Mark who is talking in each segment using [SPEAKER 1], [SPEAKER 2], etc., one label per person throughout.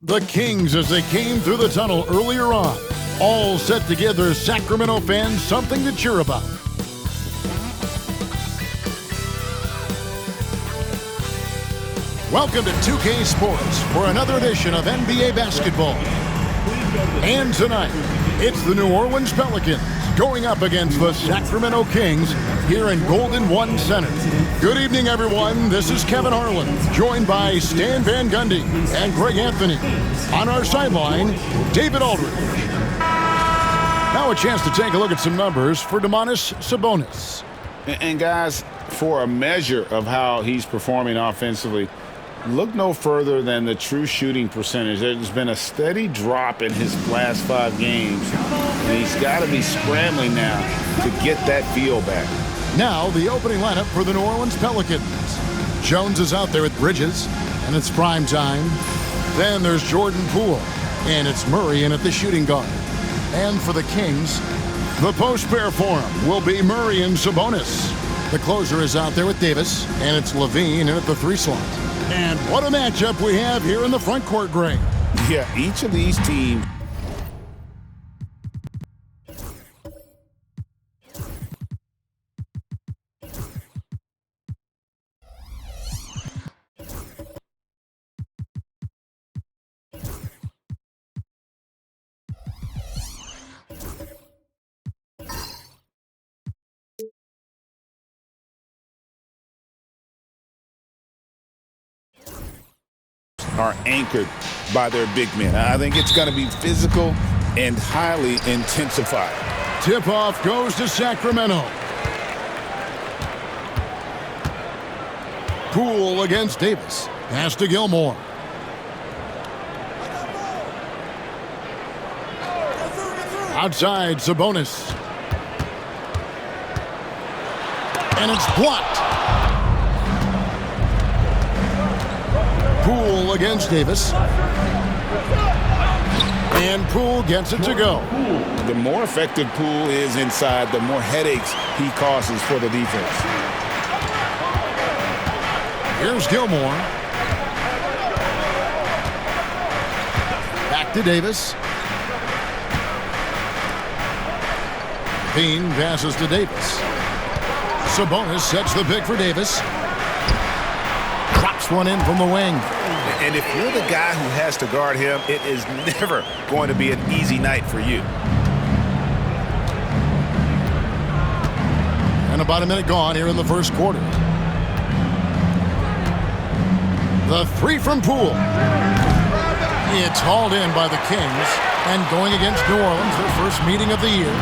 [SPEAKER 1] The Kings as they came through the tunnel earlier on, all set to give their Sacramento fans something to cheer about. Welcome to 2K Sports for another edition of NBA basketball. And tonight, it's the New Orleans Pelicans going up against the Sacramento Kings here in Golden One Center. Good evening, everyone. This is Kevin Harlan, joined by Stan Van Gundy and Greg Anthony. On our sideline, David Aldridge. Now a chance to take a look at some numbers for Domantas Sabonis.
[SPEAKER 2] And guys, for a measure of how he's performing offensively, look no further than the true shooting percentage. There's been a steady drop in his last 5 games, and he's got to be scrambling now to get that feel back.
[SPEAKER 1] Now the opening lineup for the New Orleans Pelicans. Jones is out there with Bridges, and it's prime time. Then there's Jordan Poole, and it's Murray in at the shooting guard. And for the Kings, the post pair for him will be Murray and Sabonis. The closer is out there with Davis, and it's LaVine in at the 3 slot. And what a matchup we have here in the front court, Greg.
[SPEAKER 2] Yeah, each of these teams. Are anchored by their big men. I think it's going to be physical and highly intensified.
[SPEAKER 1] Tip-off goes to Sacramento. Poole against Davis. Pass to Gilmore. Outside, Sabonis. And it's blocked. Poole against Davis. And Poole gets it to go.
[SPEAKER 2] The more effective Poole is inside, the more headaches he causes for the defense.
[SPEAKER 1] Here's Gilmore. Back to Davis. Bean passes to Davis. Sabonis sets the pick for Davis. Drops one in from the wing.
[SPEAKER 3] And if you're the guy who has to guard him, it is never going to be an easy night for you.
[SPEAKER 1] And about a minute gone here in the first quarter. The 3 from Poole. It's hauled in by the Kings. And going against New Orleans, their first meeting of the year.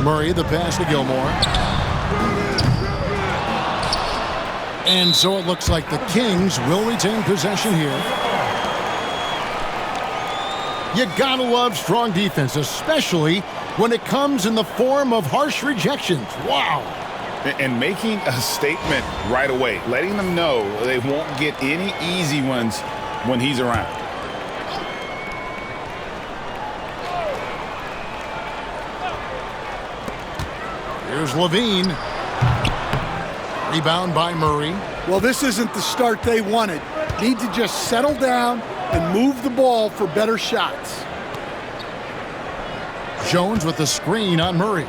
[SPEAKER 1] Murray, the pass to Gilmore. And so it looks like the Kings will retain possession here. You gotta love strong defense, especially when it comes in the form of harsh rejections. Wow.
[SPEAKER 2] And making a statement right away, letting them know they won't get any easy ones when he's around.
[SPEAKER 1] Here's LaVine. Rebound by Murray.
[SPEAKER 4] Well, this isn't the start they wanted. Need to just settle down and move the ball for better shots.
[SPEAKER 1] Jones with the screen on Murray.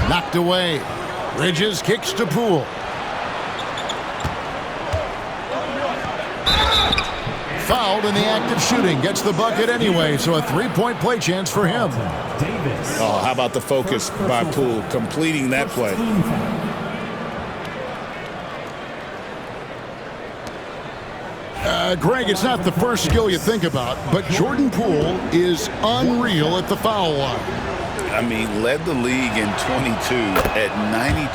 [SPEAKER 1] Knocked away. Bridges kicks to Poole. Fouled in the act of shooting. Gets the bucket anyway, so a 3-point play chance for him.
[SPEAKER 2] Oh, how about the focus by Poole completing that play?
[SPEAKER 1] Greg, it's not the first skill you think about, but Jordan Poole is unreal at the foul line.
[SPEAKER 2] I mean, led the league in 22 at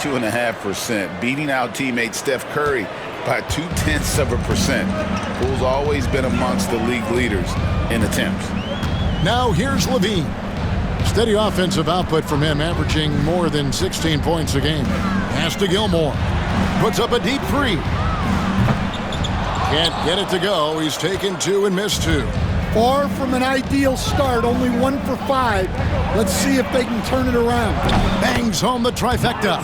[SPEAKER 2] 92.5%, beating out teammate Steph Curry by 0.2%. Poole's always been amongst the league leaders in attempts.
[SPEAKER 1] Now here's LaVine. Steady offensive output from him, averaging more than 16 points a game. Pass to Gilmore. Puts up a deep 3. Can't get it to go. He's taken 2 and missed 2.
[SPEAKER 4] Far from an ideal start, only 1 for 5. Let's see if they can turn it around.
[SPEAKER 1] Bangs home the trifecta.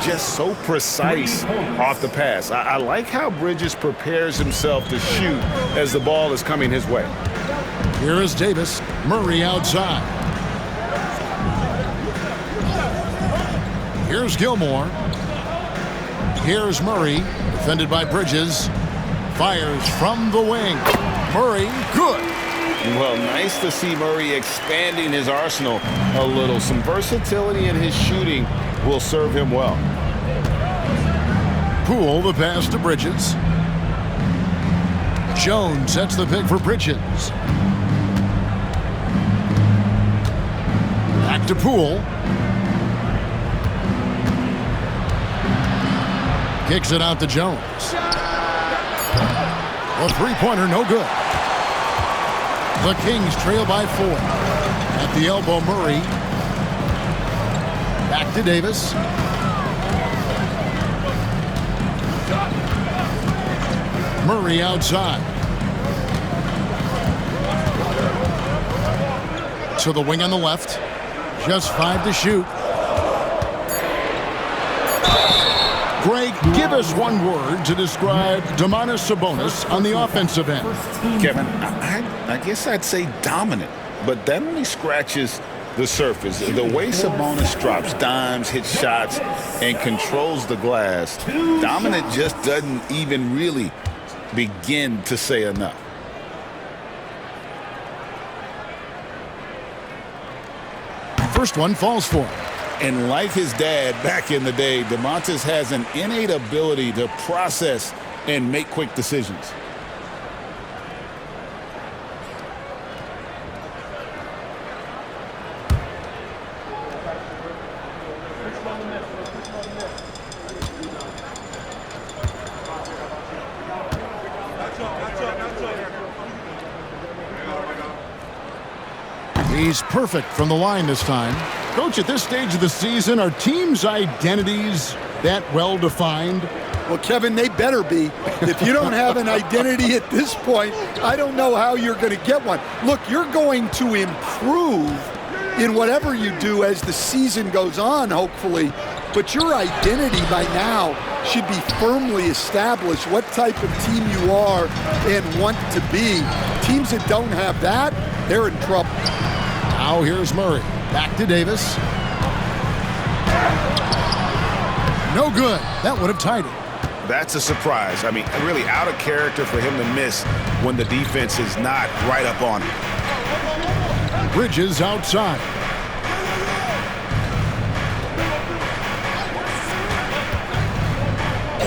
[SPEAKER 2] Just so precise off the pass. I like how Bridges prepares himself to shoot as the ball is coming his way.
[SPEAKER 1] Here is Davis. Murray outside. Here's Gilmore. Here's Murray, defended by Bridges. Fires from the wing. Murray, good.
[SPEAKER 2] Well, nice to see Murray expanding his arsenal a little. Some versatility in his shooting will serve him well.
[SPEAKER 1] Poole the pass to Bridges. Jones sets the pick for Bridges. Back to Poole. Kicks it out to Jones. A three-pointer, no good. The Kings trail by 4. At the elbow, Murray. Back to Davis. Murray outside. To the wing on the left. Just 5 to shoot. Greg, give us one word to describe Domantas Sabonis on the offensive end.
[SPEAKER 2] Kevin, I guess I'd say dominant, but that only scratches the surface. The way Sabonis drops dimes, hits shots, and controls the glass, dominant just doesn't even really begin to say enough.
[SPEAKER 1] First one falls for him.
[SPEAKER 2] And like his dad back in the day, Domantas has an innate ability to process and make quick decisions.
[SPEAKER 1] He's perfect from the line this time. Coach, at this stage of the season, are teams' identities that well-defined?
[SPEAKER 4] Well, Kevin, they better be. If you don't have an identity at this point, I don't know how you're going to get one. Look, you're going to improve in whatever you do as the season goes on, hopefully. But your identity by now should be firmly established, what type of team you are and want to be. Teams that don't have that, they're in trouble.
[SPEAKER 1] Now here's Murray. Back to Davis. No good. That would have tied it.
[SPEAKER 3] That's a surprise. I mean, really out of character for him to miss when the defense is not right up on him.
[SPEAKER 1] Bridges outside.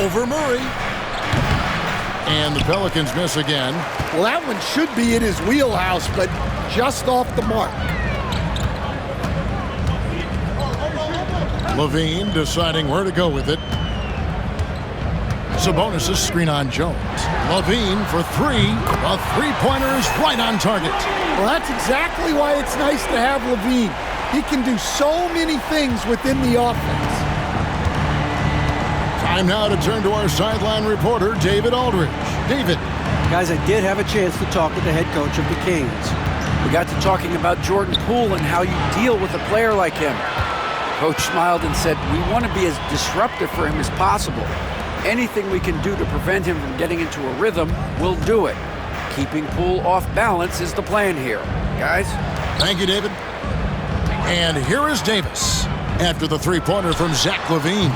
[SPEAKER 1] Over Murray. And the Pelicans miss again.
[SPEAKER 4] Well, that one should be in his wheelhouse, but just off the mark.
[SPEAKER 1] Levine deciding where to go with it. Sabonis' screen on Jones. Levine for 3. A three-pointer is right on target.
[SPEAKER 4] Well, that's exactly why it's nice to have Levine. He can do so many things within the offense.
[SPEAKER 1] Time now to turn to our sideline reporter, David Aldridge. David.
[SPEAKER 5] Guys, I did have a chance to talk with the head coach of the Kings. We got to talking about Jordan Poole and how you deal with a player like him. Coach smiled and said, we want to be as disruptive for him as possible. Anything we can do to prevent him from getting into a rhythm, we'll do it. Keeping Poole off balance is the plan here. Guys?
[SPEAKER 1] Thank you, David. And here is Davis after the three-pointer from Zach LaVine.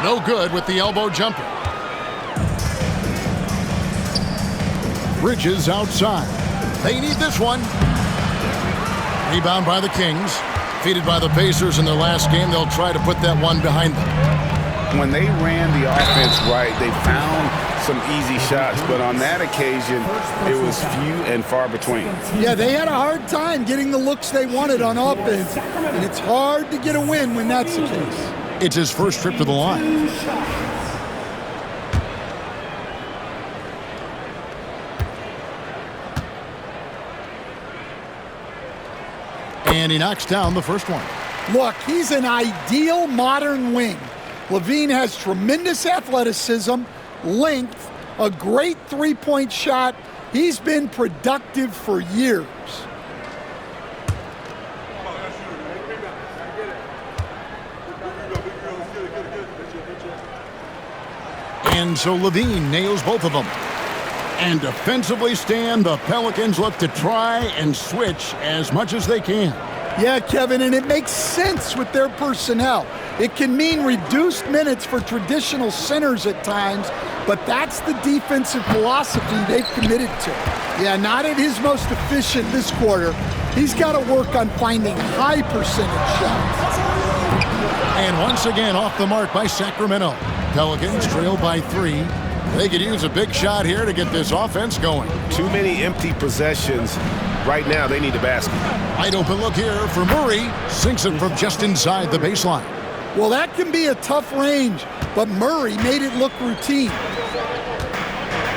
[SPEAKER 1] No good with the elbow jumper. Bridges outside. They need this one. Rebound by the Kings. Defeated by the Pacers in their last game, they'll try to put that one behind them.
[SPEAKER 2] When they ran the offense right, they found some easy shots, but on that occasion, it was few and far between.
[SPEAKER 4] Yeah, they had a hard time getting the looks they wanted on offense, and it's hard to get a win when that's the case.
[SPEAKER 1] It's his first trip to the line. And he knocks down the first one.
[SPEAKER 4] Look, he's an ideal modern wing. LaVine has tremendous athleticism, length, a great three-point shot, He's been productive for years.
[SPEAKER 1] And so Levine nails both of them. And defensively, Stan, the Pelicans look to try and switch as much as they can.
[SPEAKER 4] Yeah, Kevin, and it makes sense with their personnel. It can mean reduced minutes for traditional centers at times, but that's the defensive philosophy they've committed to. Yeah, not at his most efficient this quarter. He's got to work on finding high percentage shots.
[SPEAKER 1] And once again, off the mark by Sacramento. Pelicans trail by 3. They could use a big shot here to get this offense going.
[SPEAKER 3] Too many empty possessions. Right now, they need a basket.
[SPEAKER 1] Wide open look here for Murray. Sinks it from just inside the baseline.
[SPEAKER 4] Well, that can be a tough range, but Murray made it look routine.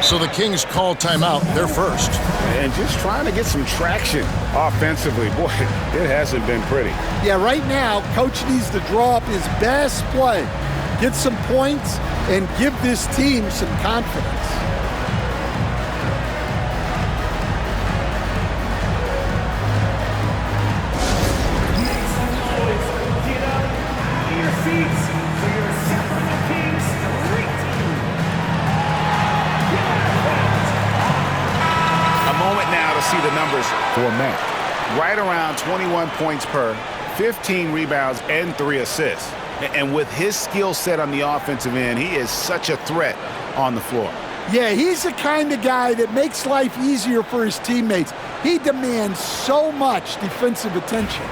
[SPEAKER 1] So the Kings call timeout, their first.
[SPEAKER 2] And just trying to get some traction offensively. Boy, it hasn't been pretty.
[SPEAKER 4] Yeah, right now, Coach needs to draw up his best play, get some points, and give this team some confidence.
[SPEAKER 3] See the numbers for Matt. Right around 21 points per, 15 rebounds, and 3 assists. And with his skill set on the offensive end, he is such a threat on the floor.
[SPEAKER 4] Yeah, he's the kind of guy that makes life easier for his teammates. He demands so much defensive attention.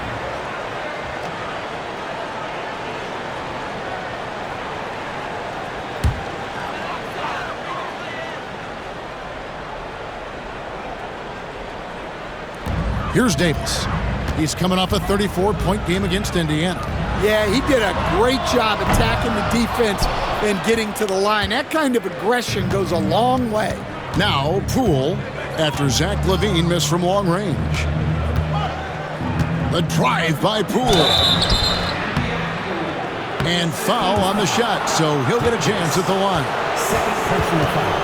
[SPEAKER 1] Here's Davis. He's coming off a 34-point game against Indiana.
[SPEAKER 4] Yeah, he did a great job attacking the defense and getting to the line. That kind of aggression goes a long way.
[SPEAKER 1] Now, Poole, after Zach LaVine missed from long range. The drive by Poole. And foul on the shot, so he'll get a chance at the line.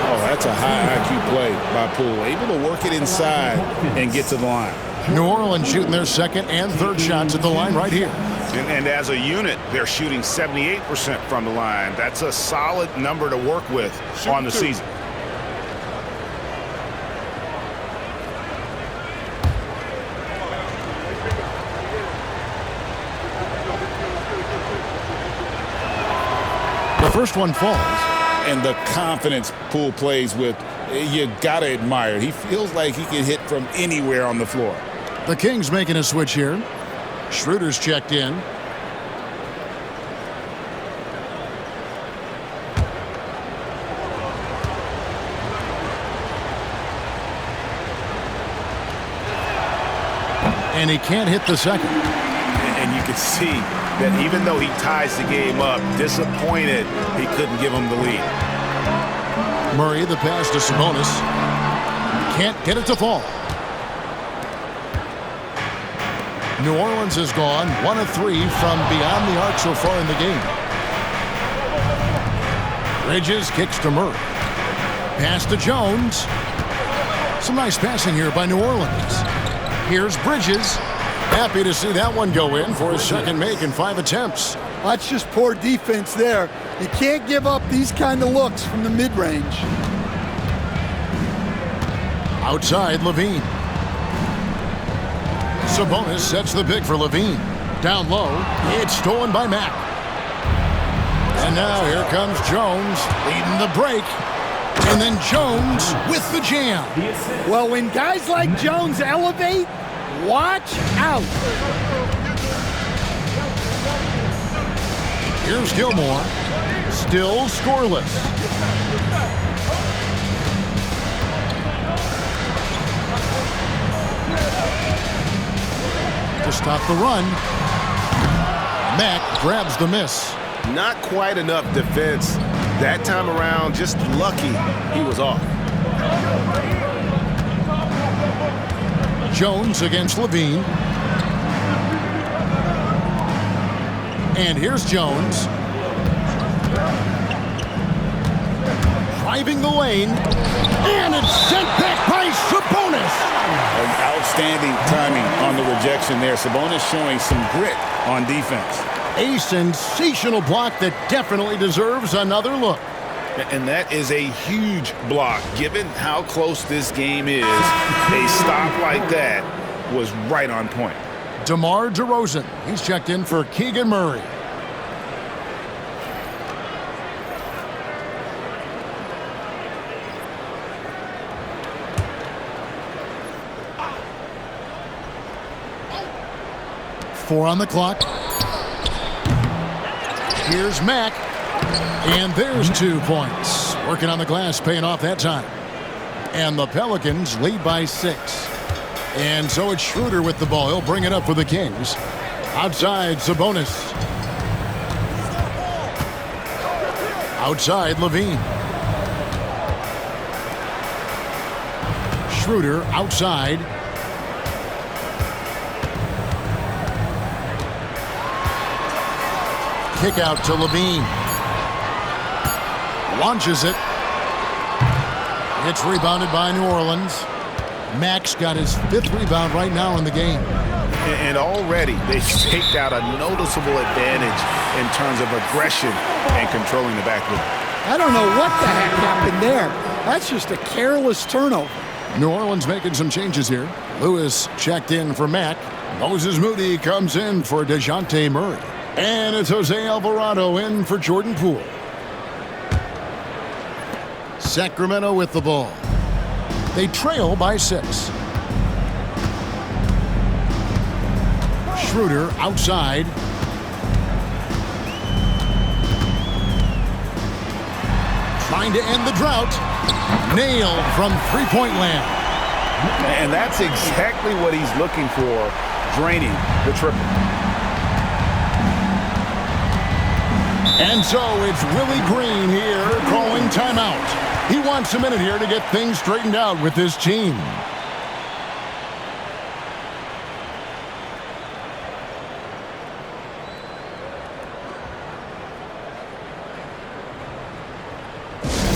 [SPEAKER 2] Oh, that's a high IQ play by Poole. Able to work it inside and get to the line.
[SPEAKER 1] New Orleans shooting their second and third shots at the line right here.
[SPEAKER 3] And as a unit, they're shooting 78% from the line. That's a solid number to work with on the season.
[SPEAKER 1] The first one falls.
[SPEAKER 2] And the confidence Poole plays with, you got to admire it. He feels like he can hit from anywhere on the floor.
[SPEAKER 1] The Kings making a switch here. Schroeder's checked in. And he can't hit the second.
[SPEAKER 3] And you can see that even though he ties the game up, disappointed he couldn't give him the lead.
[SPEAKER 1] Murray, the pass to Sabonis. Can't get it to fall. New Orleans has gone 1 of 3 from beyond the arc so far in the game. Bridges kicks to Murray. Pass to Jones. Some nice passing here by New Orleans. Here's Bridges. Happy to see that one go in for his second make in 5 attempts.
[SPEAKER 4] That's just poor defense there. You can't give up these kind of looks from the mid-range.
[SPEAKER 1] Outside, Levine. Sabonis sets the pick for Levine. Down low, it's stolen by Mack. And now here comes Jones leading the break. And then Jones with the jam.
[SPEAKER 4] Well, when guys like Jones elevate, watch out.
[SPEAKER 1] Here's Gilmore. Still scoreless. To stop the run. Mack grabs the miss.
[SPEAKER 3] Not quite enough defense. That time around, just lucky he was off.
[SPEAKER 1] Jones against Levine. And here's Jones. Driving the lane. And it's sent back by Sabonis.
[SPEAKER 2] Outstanding timing on the rejection there. Sabonis showing some grit on defense.
[SPEAKER 1] A sensational block that definitely deserves another look.
[SPEAKER 2] And that is a huge block. Given how close this game is, a stop like that was right on point.
[SPEAKER 1] DeMar DeRozan. He's checked in for Keegan Murray. Four on the clock. Here's Mack. And there's 2 points. Working on the glass, paying off that time. And the Pelicans lead by 6. And so it's Schroeder with the ball. He'll bring it up for the Kings. Outside, Sabonis. Outside, Levine. Schroeder outside. Kick out to Levine. Launches it. It's rebounded by New Orleans. Max got his 5th rebound right now in the game.
[SPEAKER 3] And already they've staked out a noticeable advantage in terms of aggression and controlling the backcourt.
[SPEAKER 4] I don't know what the heck happened there. That's just a careless turnover.
[SPEAKER 1] New Orleans making some changes here. Lewis checked in for Mack. Moses Moody comes in for DeJounte Murray. And it's Jose Alvarado in for Jordan Poole. Sacramento with the ball. They trail by 6. Schroeder outside. Trying to end the drought. Nailed from three-point land.
[SPEAKER 3] And that's exactly what he's looking for, draining the triple.
[SPEAKER 1] And so it's Willie Green here calling timeout. He wants a minute here to get things straightened out with his team.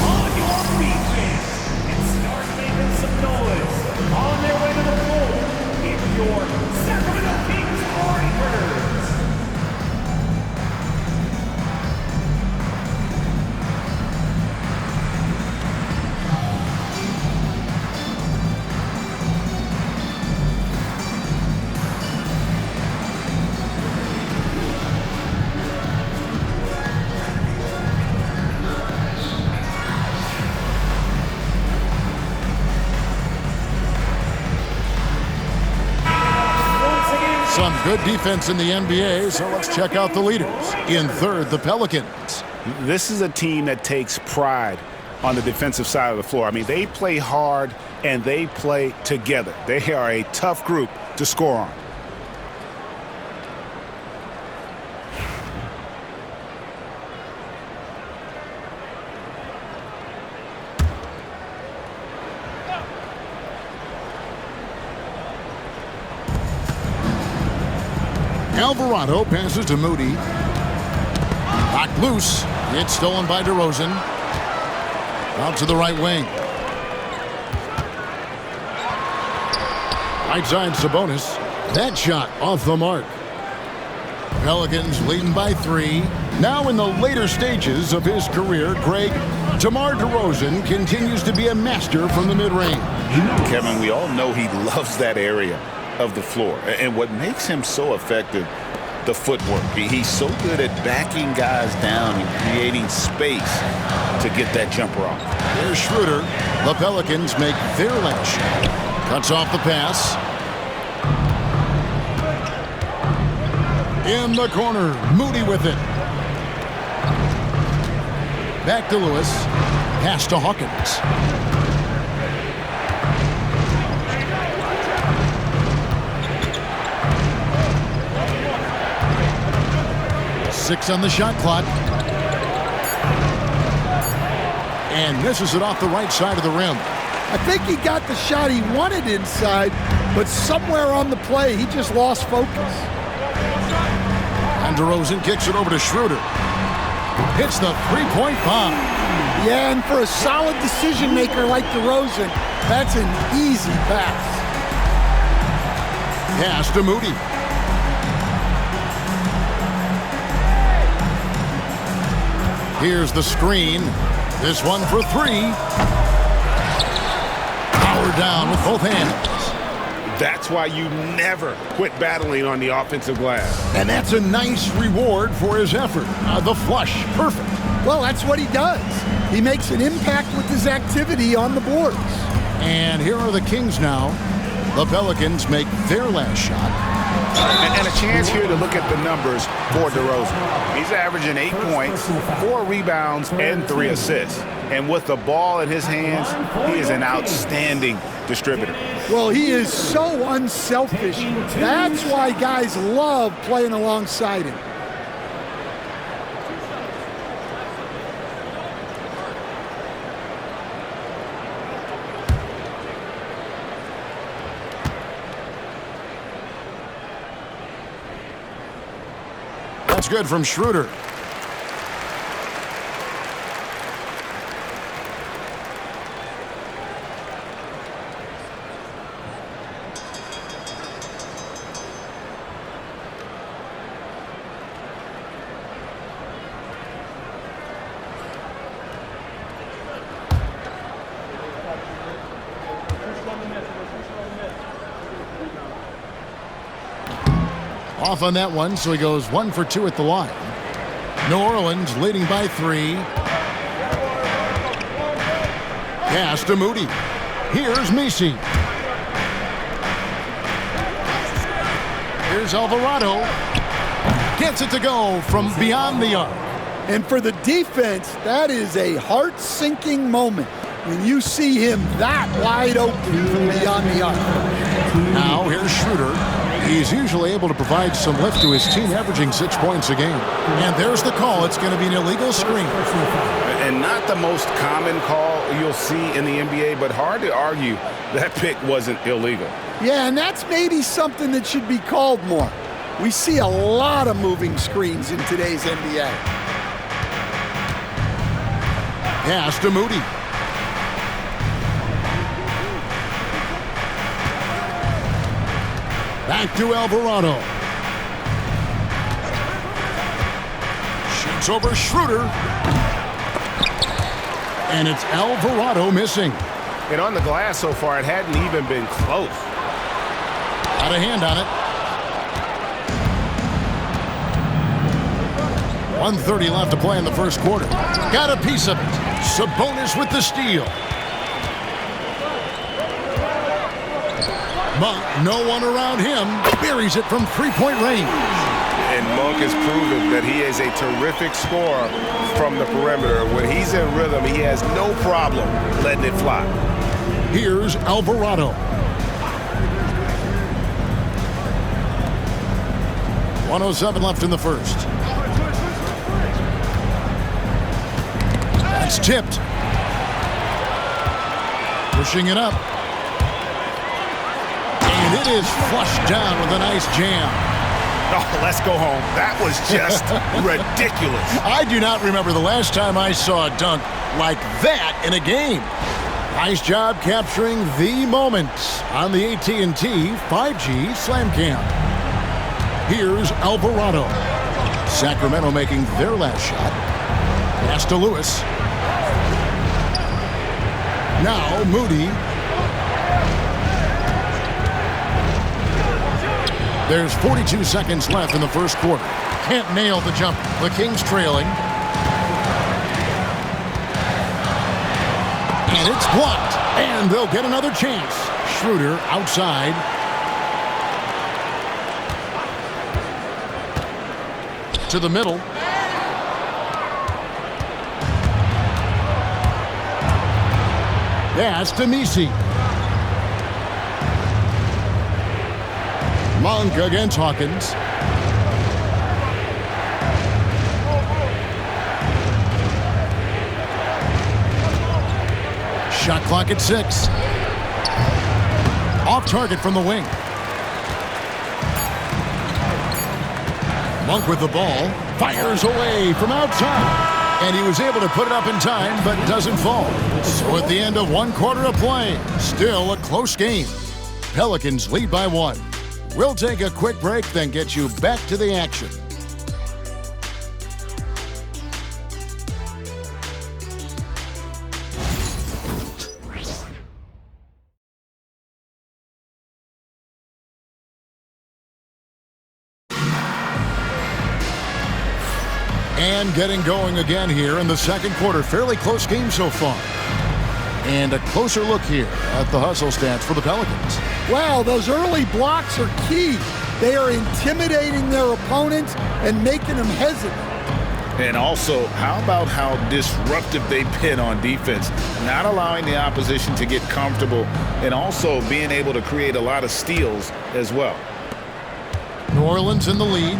[SPEAKER 6] On your feet, fans, and start making some noise. On their way to the floor, it's your Sacramento Kings Warriors.
[SPEAKER 1] Some good defense in the NBA, so let's check out the leaders. In third, the Pelicans.
[SPEAKER 3] This is a team that takes pride on the defensive side of the floor. I mean, they play hard and they play together. They are a tough group to score on.
[SPEAKER 1] Alvarado passes to Moody. Knocked loose. It's stolen by DeRozan. Out to the right wing. Right side, Sabonis. That shot off the mark. Pelicans leading by 3. Now in the later stages of his career, Greg, DeMar DeRozan continues to be a master from the mid-range.
[SPEAKER 2] Kevin, we all know he loves that area of the floor. And what makes him so effective, the footwork. He's so good at backing guys down and creating space to get that jumper off.
[SPEAKER 1] There's Schroeder. The Pelicans make their last shot. Cuts off the pass. In the corner, Moody with it. Back to Lewis. Pass to Hawkins. 6 on the shot clock. And misses it off the right side of the rim.
[SPEAKER 4] I think he got the shot he wanted inside, but somewhere on the play, he just lost focus.
[SPEAKER 1] And DeRozan kicks it over to Schroeder. Hits the three-point bomb.
[SPEAKER 4] Yeah, and for a solid decision maker like DeRozan, That's an easy pass.
[SPEAKER 1] Pass to Moody. Here's the screen. This one for three. Power down with both hands.
[SPEAKER 3] That's why you never quit battling on the offensive glass.
[SPEAKER 1] And that's a nice reward for his effort. The flush, perfect.
[SPEAKER 4] Well, that's what he does. He makes an impact with his activity on the boards.
[SPEAKER 1] And here are the Kings now. The Pelicans make their last shot.
[SPEAKER 3] And a chance here to look at the numbers for DeRozan. He's averaging 8 points, 4 rebounds, and 3 assists. And with the ball in his hands, he is an outstanding distributor.
[SPEAKER 4] Well, he is so unselfish. That's why guys love playing alongside him.
[SPEAKER 1] That's good from Schroeder. Off on that one, so he goes 1 for 2 at the line. New Orleans leading by 3. Pass to Moody. Here's Messi. Here's Alvarado. Gets it to go from beyond the arc.
[SPEAKER 4] And for the defense, that is a heart-sinking moment when you see him that wide open from beyond the arc.
[SPEAKER 1] Now here's Schroeder. He's usually able to provide some lift to his team, averaging 6 points a game. And there's the call. It's going to be an illegal screen.
[SPEAKER 3] And not the most common call you'll see in the NBA, but hard to argue that pick wasn't illegal.
[SPEAKER 4] Yeah, and that's maybe something that should be called more. We see a lot of moving screens in today's NBA.
[SPEAKER 1] Pass to Moody. Back to Alvarado. Shoots over Schroeder. And it's Alvarado missing.
[SPEAKER 3] And on the glass so far, it hadn't even been close.
[SPEAKER 1] Got a hand on it. 1:30 left to play in the first quarter. Got a piece of it. Sabonis with the steal. Monk, no one around him, buries it from three-point range.
[SPEAKER 3] And Monk has proven that he is a terrific scorer from the perimeter. When he's in rhythm, he has no problem letting it fly.
[SPEAKER 1] Here's Alvarado. 1:07 left in the first. That's tipped. Pushing it up. And it is flushed down with a nice jam.
[SPEAKER 3] Oh, let's go home. That was just ridiculous.
[SPEAKER 1] I do not remember the last time I saw a dunk like that in a game. Nice job capturing the moment on the AT&T 5G Slam Cam. Here's Alvarado. Sacramento making their last shot. Pass to Lewis. Now Moody. There's 42 seconds left in the first quarter. Can't nail the jump. The Kings trailing. And it's blocked. And they'll get another chance. Schroeder outside. To the middle. Pass to Messi. Monk against Hawkins. Shot clock at 6. Off target from the wing. Monk with the ball. Fires away from outside. And he was able to put it up in time, but doesn't fall. So at the end of one quarter of play, still a close game. Pelicans lead by 1. We'll take a quick break, then get you back to the action. And getting going again here in the second quarter. Fairly close game so far. And a closer look here at the hustle stats for the Pelicans.
[SPEAKER 4] Wow, those early blocks are key. They are intimidating their opponents and making them hesitant.
[SPEAKER 2] And also, how about how disruptive they've been on defense? Not allowing the opposition to get comfortable and also being able to create a lot of steals as well.
[SPEAKER 1] New Orleans in the lead.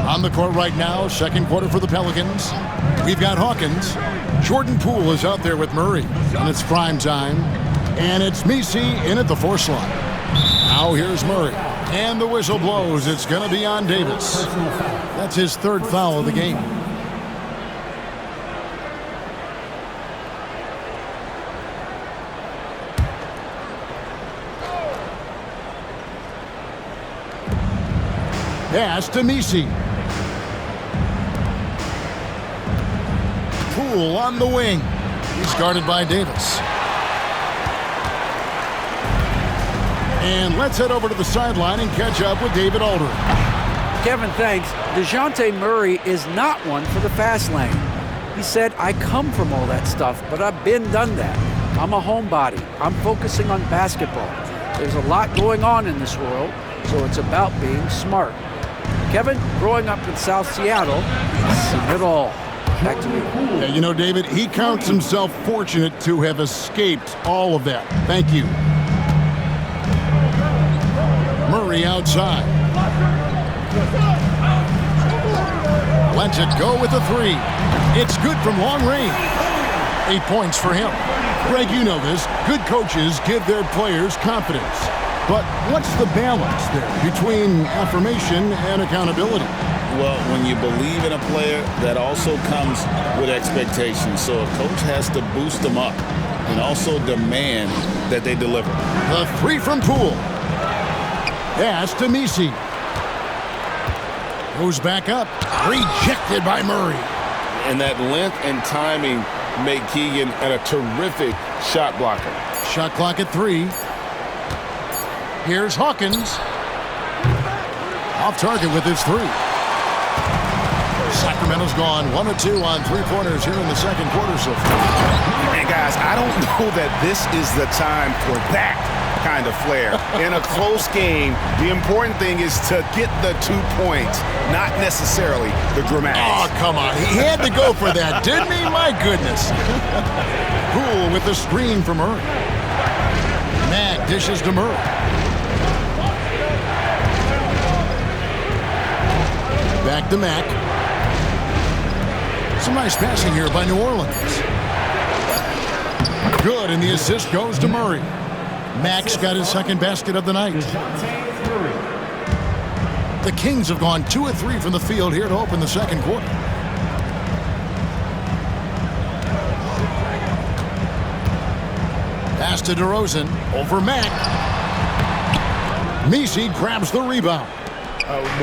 [SPEAKER 1] On the court right now, second quarter for the Pelicans. We've got Hawkins. Jordan Poole is out there with Murray, and it's prime time. And it's Messi in at the 4 slot. Now here's Murray. And the whistle blows. It's going to be on Davis. That's his 3rd foul of the game. Pass to Messi. Poole on the wing. He's guarded by Davis. And let's head over to the sideline and catch up with David Aldridge.
[SPEAKER 5] Kevin, thanks. DeJounte Murray is not one for the fast lane. He said, I come from all that stuff, but I've done that. I'm a homebody. I'm focusing on basketball. There's a lot going on in this world, so it's about being smart. Kevin, growing up in South Seattle, he's seen it all. Back to you.
[SPEAKER 1] Yeah, you know, David, he counts himself fortunate to have escaped all of that. Thank you. Murray outside. Lets it go with a 3. It's good from long range. 8 points for him. Greg, you know this. Good coaches give their players confidence. But what's the balance there between affirmation and accountability?
[SPEAKER 2] Well, when you believe in a player, that also comes with expectations. So a coach has to boost them up and also demand that they deliver.
[SPEAKER 1] The 3 from Poole. Pass to Messi. Goes back up. Rejected by Murray.
[SPEAKER 2] And that length and timing make Keegan a terrific shot blocker.
[SPEAKER 1] Shot clock at 3. Here's Hawkins. Off target with his 3. Sacramento's gone 1 of 2 on 3-pointers here in the second quarter so far.
[SPEAKER 3] And guys, I don't know that this is the time for that kind of flair. In a close game, the important thing is to get the 2 points, not necessarily the dramatics.
[SPEAKER 1] Oh, come on. He had to go for that, didn't he? My goodness. Poole with the screen from Murray. Mack dishes to Murray. Back to Mack. Some nice passing here by New Orleans. Good, and the assist goes to Murray. Mack's got his second basket of the night. The Kings have gone 2 of 3 from the field here to open the second quarter. Pass to DeRozan over Mack. Messi grabs the rebound.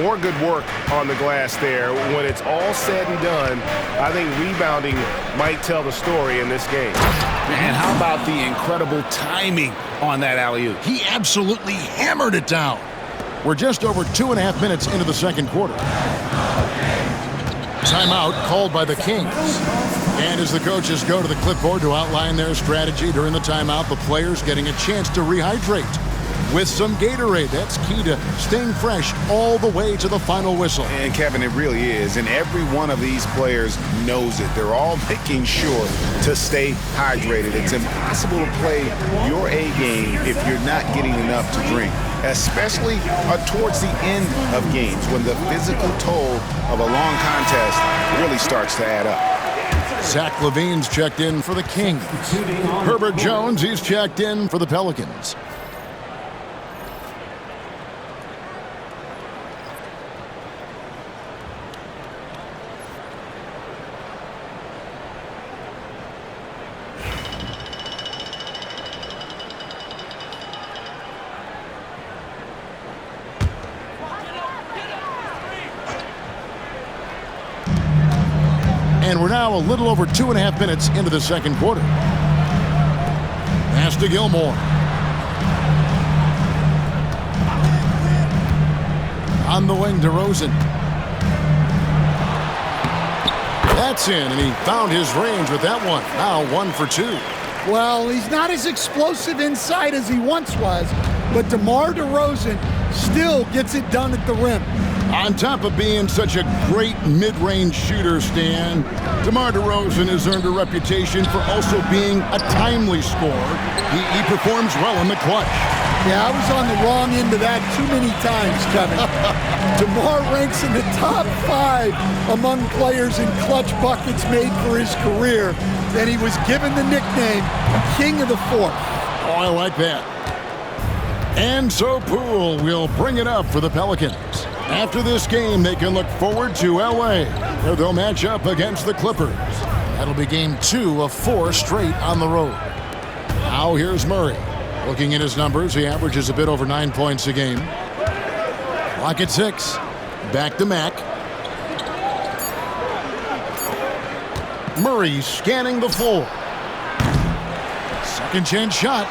[SPEAKER 3] More good work on the glass there. When it's all said and done, I think rebounding might tell the story in this game.
[SPEAKER 2] And how about the incredible timing on that alley-oop?
[SPEAKER 1] He absolutely hammered it down. We're just over 2.5 minutes into the second quarter. Timeout called by the Kings. And as the coaches go to the clipboard to outline their strategy during the timeout, the players getting a chance to rehydrate with some Gatorade. That's key to staying fresh all the way to the final whistle.
[SPEAKER 3] And Kevin, it really is. And every one of these players knows it. They're all making sure to stay hydrated. It's impossible to play your A game if you're not getting enough to drink, especially towards the end of games when the physical toll of a long contest really starts to add up.
[SPEAKER 1] Zach LaVine's checked in for the Kings. Herbert Jones, he's checked in for the Pelicans. And we're now a little over 2.5 minutes into the second quarter. Pass to Gilmore. On the wing to Rosen. That's in, and he found his range with that one. Now 1 for 2.
[SPEAKER 4] Well, he's not as explosive inside as he once was, but DeMar DeRozan still gets it done at the rim.
[SPEAKER 1] On top of being such a great mid-range shooter, Stan, DeMar DeRozan has earned a reputation for also being a timely scorer. He performs well in the clutch.
[SPEAKER 4] Yeah, I was on the wrong end of that too many times, Kevin. DeMar ranks in the top 5 among players in clutch buckets made for his career, and he was given the nickname King of the Fourth.
[SPEAKER 1] Oh, I like that. And so Poole will bring it up for the Pelicans. After this game, they can look forward to L.A., where they'll match up against the Clippers. That'll be game 2 of 4 straight on the road. Now here's Murray. Looking at his numbers, he averages a bit over 9 points a game. Clock at 6. Back to Mack. Murray scanning the floor. Second chance shot.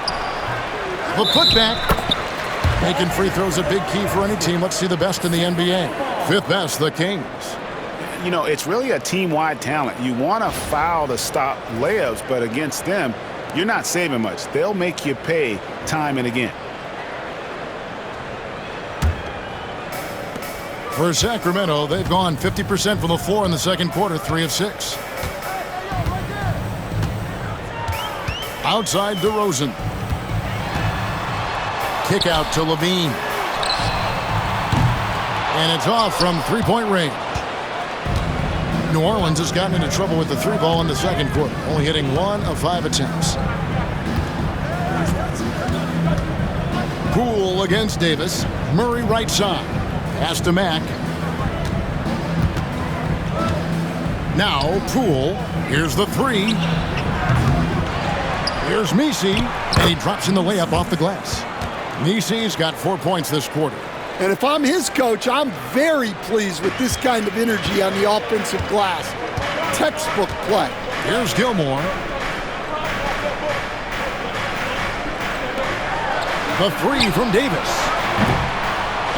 [SPEAKER 1] The putback. Making free throws a big key for any team. Let's see the best in the NBA. 5th best, the Kings.
[SPEAKER 3] You know, it's really a team-wide talent. You want to foul to stop layups, but against them, you're not saving much. They'll make you pay time and again.
[SPEAKER 1] For Sacramento, they've gone 50% from the floor in the second quarter, 3 of 6. Outside DeRozan. Kick out to Levine. And it's off from three-point range. New Orleans has gotten into trouble with the 3 ball in the second quarter, only hitting 1 of 5 attempts. Poole against Davis. Murray right side. Pass to Mack. Now Poole. Here's the 3. Here's Messi. And he drops in the layup off the glass. Messi's got 4 points this quarter.
[SPEAKER 4] And if I'm his coach, I'm very pleased with this kind of energy on the offensive glass. Textbook play.
[SPEAKER 1] Here's Gilmore. The 3 from Davis.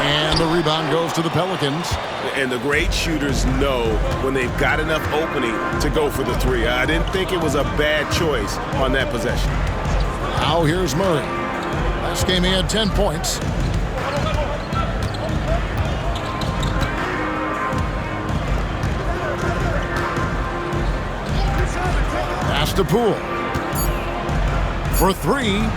[SPEAKER 1] And the rebound goes to the Pelicans.
[SPEAKER 7] And the great shooters know when they've got enough opening to go for the 3. I didn't think it was a bad choice on that possession.
[SPEAKER 1] Now here's Murray. Last game he had 10 points. Pass to Poole. For 3.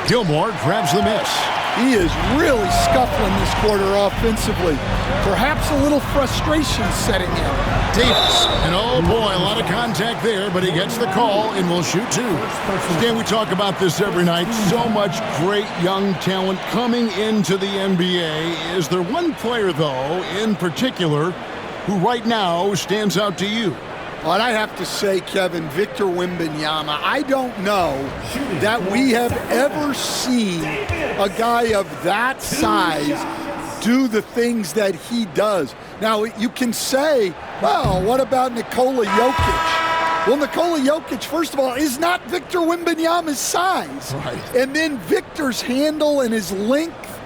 [SPEAKER 1] Gilmore grabs the miss.
[SPEAKER 4] He is really scuffling this quarter offensively. Perhaps a little frustration setting in.
[SPEAKER 1] Davis. And oh boy, a lot of contact there, but he gets the call and will shoot 2. Again, we talk about this every night. So much great young talent coming into the NBA. Is there one player, though, in particular, who right now stands out to you?
[SPEAKER 4] Well, I have to say, Kevin, Victor Wembanyama, I don't know that we have ever seen a guy of that size do the things that he does. Now, you can say, well, what about Nikola Jokic? Well, Nikola Jokic, first of all, is not Victor Wembanyama's size.
[SPEAKER 1] Right.
[SPEAKER 4] And then Victor's handle and his length,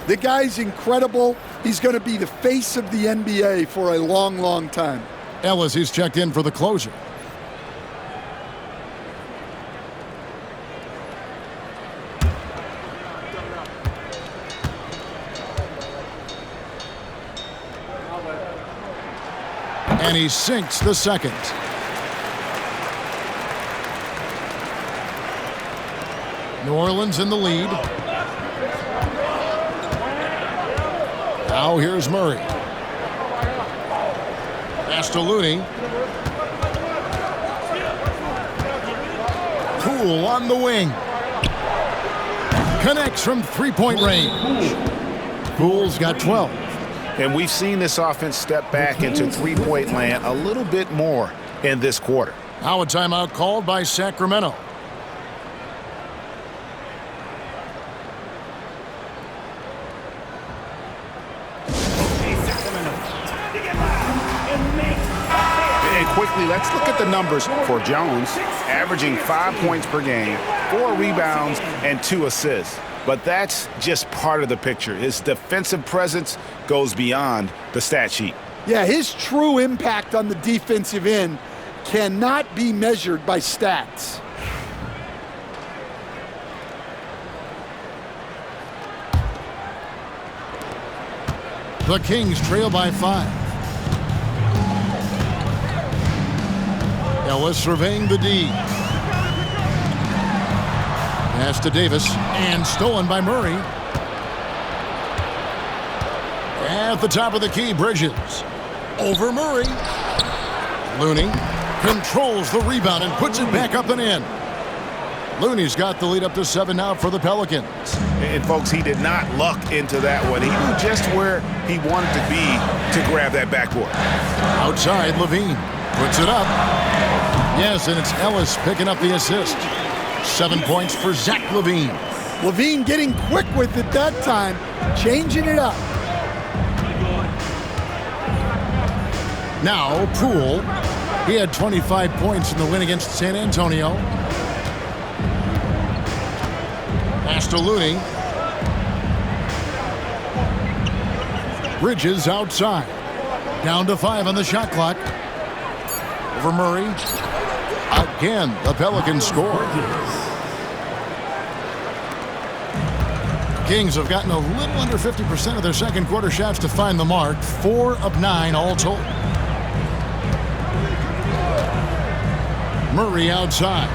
[SPEAKER 4] the guy's incredible. He's going to be the face of the NBA for a long, long time.
[SPEAKER 1] Ellis, he's checked in for the closer. And he sinks the second. New Orleans in the lead. Now here's Murray. Pass to Looney. Poole on the wing. Connects from three-point range. Poole's got 12.
[SPEAKER 3] And we've seen this offense step back into three-point land a little bit more in this quarter.
[SPEAKER 1] Now a timeout called by Sacramento.
[SPEAKER 6] Okay, Sacramento, time to get loud and make
[SPEAKER 3] quickly, let's look at the numbers for Jones, averaging 5 points per game, 4 rebounds, and 2 assists. But that's just part of the picture. His defensive presence goes beyond the stat sheet.
[SPEAKER 4] Yeah, his true impact on the defensive end cannot be measured by stats.
[SPEAKER 1] The Kings trail by 5. Ellis surveying the D. Pass to Davis, and stolen by Murray. At the top of the key, Bridges. Over Murray. Looney controls the rebound and puts it back up and in. Looney's got the lead up to 7 now for the Pelicans.
[SPEAKER 3] And, folks, he did not luck into that one. He knew just where he wanted to be to grab that backboard.
[SPEAKER 1] Outside, Levine puts it up. Yes, and it's Ellis picking up the assist. 7 points for Zach Levine.
[SPEAKER 4] Levine getting quick with it that time, changing it up.
[SPEAKER 1] Now, Poole. He had 25 points in the win against San Antonio. Pass to Looney. Bridges outside. Down to 5 on the shot clock. Over Murray. Again, the Pelicans score. Kings have gotten a little under 50% of their second quarter shots to find the mark. 4 of 9 all told. Murray outside.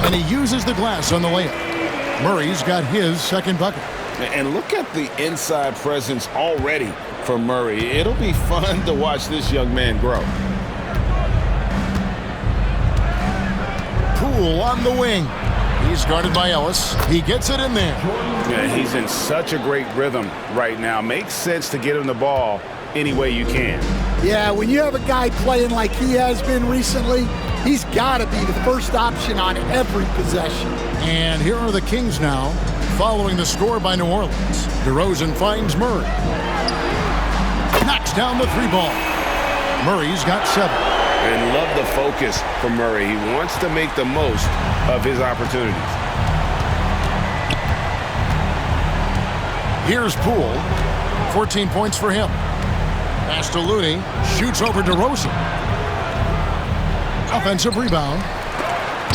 [SPEAKER 1] And he uses the glass on the layup. Murray's got his second bucket.
[SPEAKER 2] And look at the inside presence already for Murray. It'll be fun to watch this young man grow.
[SPEAKER 1] Poole on the wing. He's guarded by Ellis. He gets it in there.
[SPEAKER 3] Yeah, he's in such a great rhythm right now. Makes sense to get him the ball any way you can.
[SPEAKER 4] Yeah, when you have a guy playing like he has been recently, he's got to be the first option on every possession.
[SPEAKER 1] And here are the Kings now, following the score by New Orleans. DeRozan finds Murray. Knocks down the 3 ball. Murray's got 7.
[SPEAKER 7] And love the focus from Murray. He wants to make the most of his opportunities.
[SPEAKER 1] Here's Poole. 14 points for him. Pass to Looney. Shoots over DeRozan. Offensive rebound.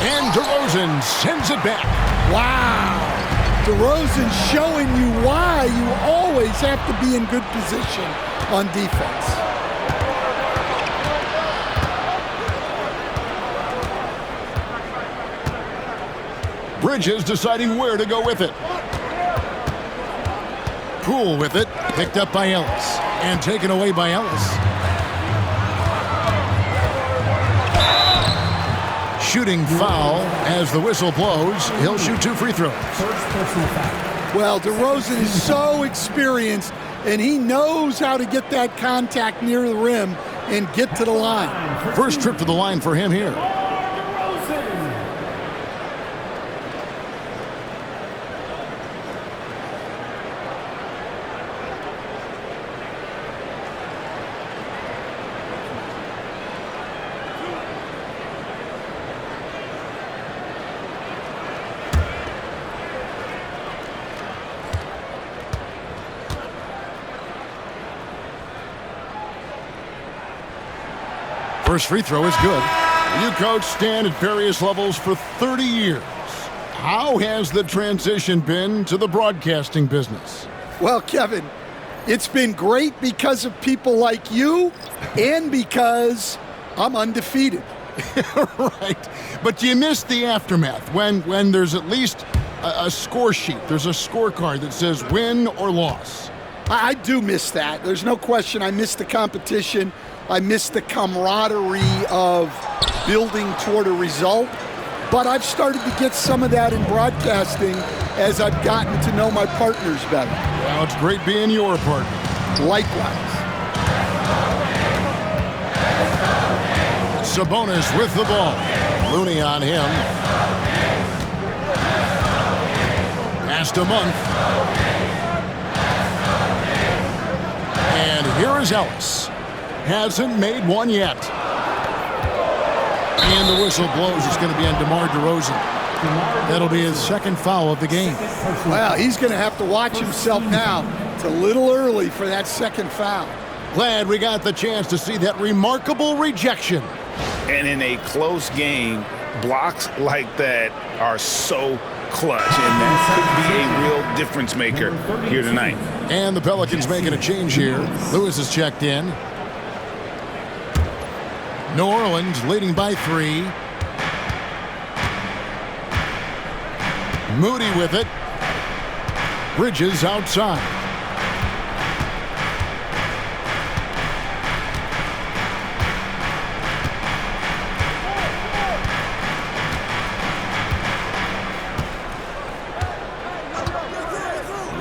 [SPEAKER 1] And DeRozan sends it back.
[SPEAKER 4] Wow. DeRozan showing you why you always have to be in good position on defense.
[SPEAKER 1] Bridges deciding where to go with it. Poole with it. Picked up by Ellis. And taken away by Ellis. Shooting foul as the whistle blows. He'll shoot 2 free throws.
[SPEAKER 4] Well, DeRozan is so experienced, and he knows how to get that contact near the rim and get to the line.
[SPEAKER 1] First trip to the line for him here. First free throw is good. You coach Stan at various levels for 30 years. How has the transition been to the broadcasting business?
[SPEAKER 4] Well, Kevin, it's been great because of people like you and because I'm undefeated.
[SPEAKER 1] Right. But you missed the aftermath when there's at least a score sheet. There's a scorecard that says win or loss.
[SPEAKER 4] I do miss that. There's no question I miss the competition. I miss the camaraderie of building toward a result. But I've started to get some of that in broadcasting as I've gotten to know my partners better.
[SPEAKER 1] Well, it's great being your partner.
[SPEAKER 4] Likewise.
[SPEAKER 1] Sabonis with the ball. Looney on him. Past a month. And here is Ellis. Hasn't made one yet. And the whistle blows. It's going to be on DeMar DeRozan. That'll be his second foul of the game.
[SPEAKER 4] Well, he's going to have to watch himself now. It's a little early for that second foul.
[SPEAKER 1] Glad we got the chance to see that remarkable rejection.
[SPEAKER 2] And in a close game, blocks like that are so clutch, and that could be a real difference maker here tonight.
[SPEAKER 1] And the Pelicans making a change here. Lewis is checked in. New Orleans leading by 3. Moody with it. Bridges outside.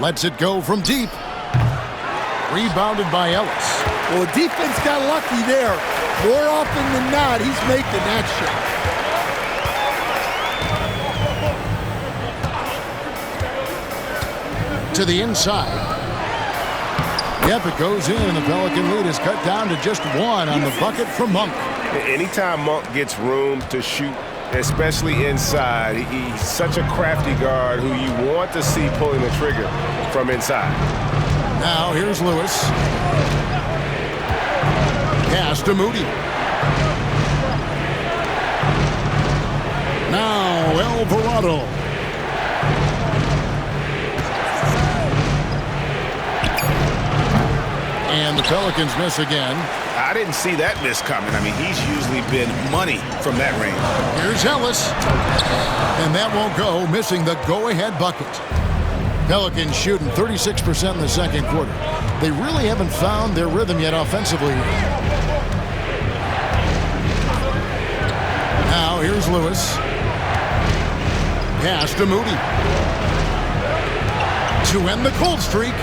[SPEAKER 1] Lets it go from deep. Rebounded by Ellis.
[SPEAKER 4] Well, the defense got lucky there. More often than not, he's making that
[SPEAKER 1] shot. To the inside. Yep, it goes in, and the Pelican lead is cut down to just 1 on the bucket from Monk.
[SPEAKER 7] Anytime Monk gets room to shoot, especially inside, he's such a crafty guard who you want to see pulling the trigger from inside.
[SPEAKER 1] Now here's Lewis. Pass to Moody. Now Alvarado. And the Pelicans miss again.
[SPEAKER 2] I didn't see that miss coming. I mean, he's usually been money from that range.
[SPEAKER 1] Here's Ellis. And that won't go, missing the go-ahead bucket. Pelicans shooting 36% in the second quarter. They really haven't found their rhythm yet offensively. Now here's Lewis. Pass to Moody. To end the cold streak.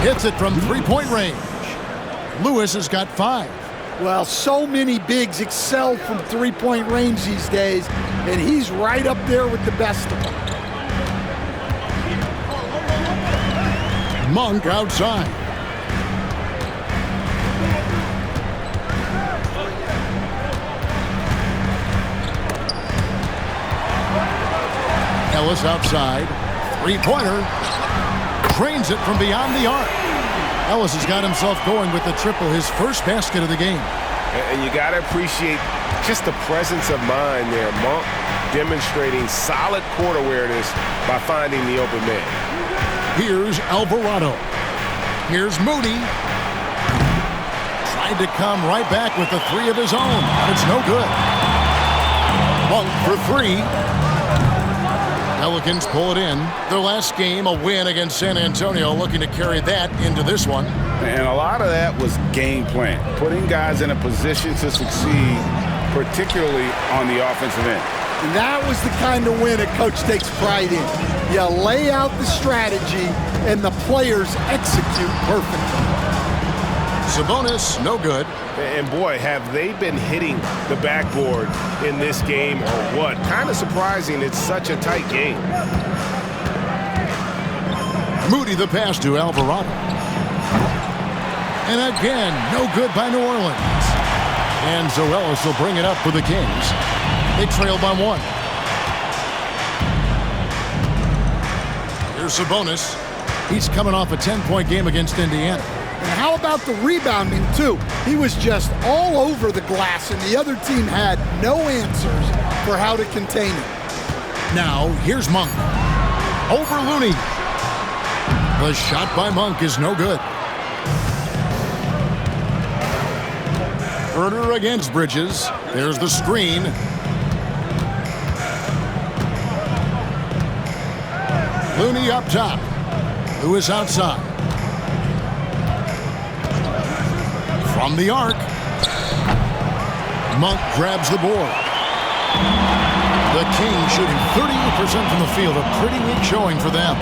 [SPEAKER 1] Hits it from three-point range. Lewis has got 5.
[SPEAKER 4] Well, so many bigs excel from three-point range these days, and he's right up there with the best of them.
[SPEAKER 1] Monk outside. Ellis outside. Three-pointer. Drains it from beyond the arc. Ellis has got himself going with the triple, his first basket of the game.
[SPEAKER 7] And you got to appreciate just the presence of mind there. Monk demonstrating solid court awareness by finding the open man.
[SPEAKER 1] Here's Alvarado. Here's Moody. Tried to come right back with the 3 of his own. It's no good. Monk for 3. Pelicans pull it in. Their last game, a win against San Antonio, looking to carry that into this one.
[SPEAKER 2] And a lot of that was game plan, putting guys in a position to succeed, particularly on the offensive end.
[SPEAKER 4] And that was the kind of win a coach takes pride in. You lay out the strategy, and the players execute perfectly.
[SPEAKER 1] Sabonis, no good.
[SPEAKER 7] And boy, have they been hitting the backboard in this game or what? Kind of surprising it's such a tight game.
[SPEAKER 1] Moody the pass to Alvarado. And again, no good by New Orleans. And so Ellis will bring it up for the Kings. They trail by 1. Here's Sabonis. He's coming off a 10-point game against Indiana.
[SPEAKER 4] And how about the rebounding, too? He was just all over the glass, and the other team had no answers for how to contain him.
[SPEAKER 1] Now, here's Monk. Over Looney. The shot by Monk is no good. Herder against Bridges. There's the screen. Looney up top. Lewis outside. From the arc. Monk grabs the board. The Kings shooting 38% from the field. A pretty weak showing for them.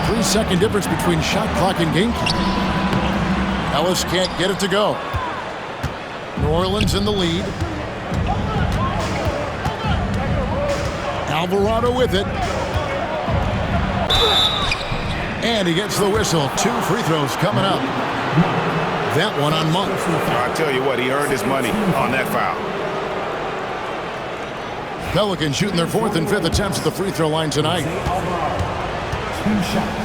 [SPEAKER 1] 3-second difference between shot clock and game clock. Ellis can't get it to go. New Orleans in the lead. Alvarado with it. And he gets the whistle. 2 free throws coming up. that one on Monk.
[SPEAKER 3] I tell you what, he earned his money on that foul.
[SPEAKER 1] Pelicans shooting their 4th and 5th attempts at the free throw line tonight.
[SPEAKER 6] 2 shots.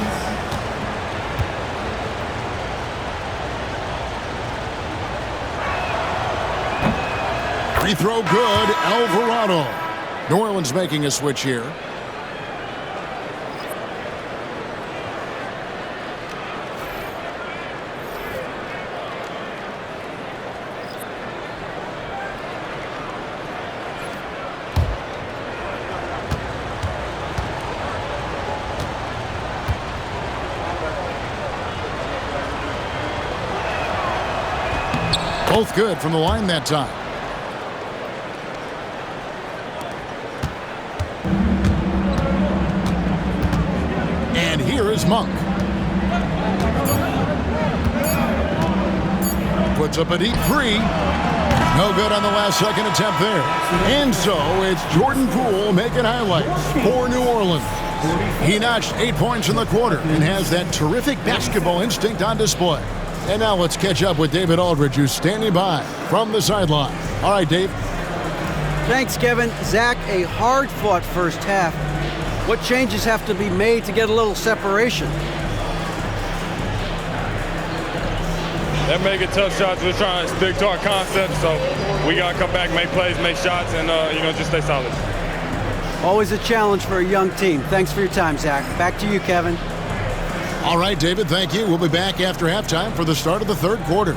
[SPEAKER 1] Free throw good, Alvarado. New Orleans making a switch here. Both good from the line that time. And here is Monk. Puts up a deep 3. No good on the last second attempt there. And so it's Jordan Poole making highlights for New Orleans. He notched 8 points in the quarter and has that terrific basketball instinct on display. And now let's catch up with David Aldridge, who's standing by from the sideline. All right, Dave.
[SPEAKER 5] Thanks, Kevin. Zach, a hard-fought first half. What changes have to be made to get a little separation?
[SPEAKER 8] They're making tough shots. We're trying to stick to our concept, so we got to come back, make plays, make shots, and, just stay solid.
[SPEAKER 5] Always a challenge for a young team. Thanks for your time, Zach. Back to you, Kevin.
[SPEAKER 1] All right, David, thank you. We'll be back after halftime for the start of the third quarter.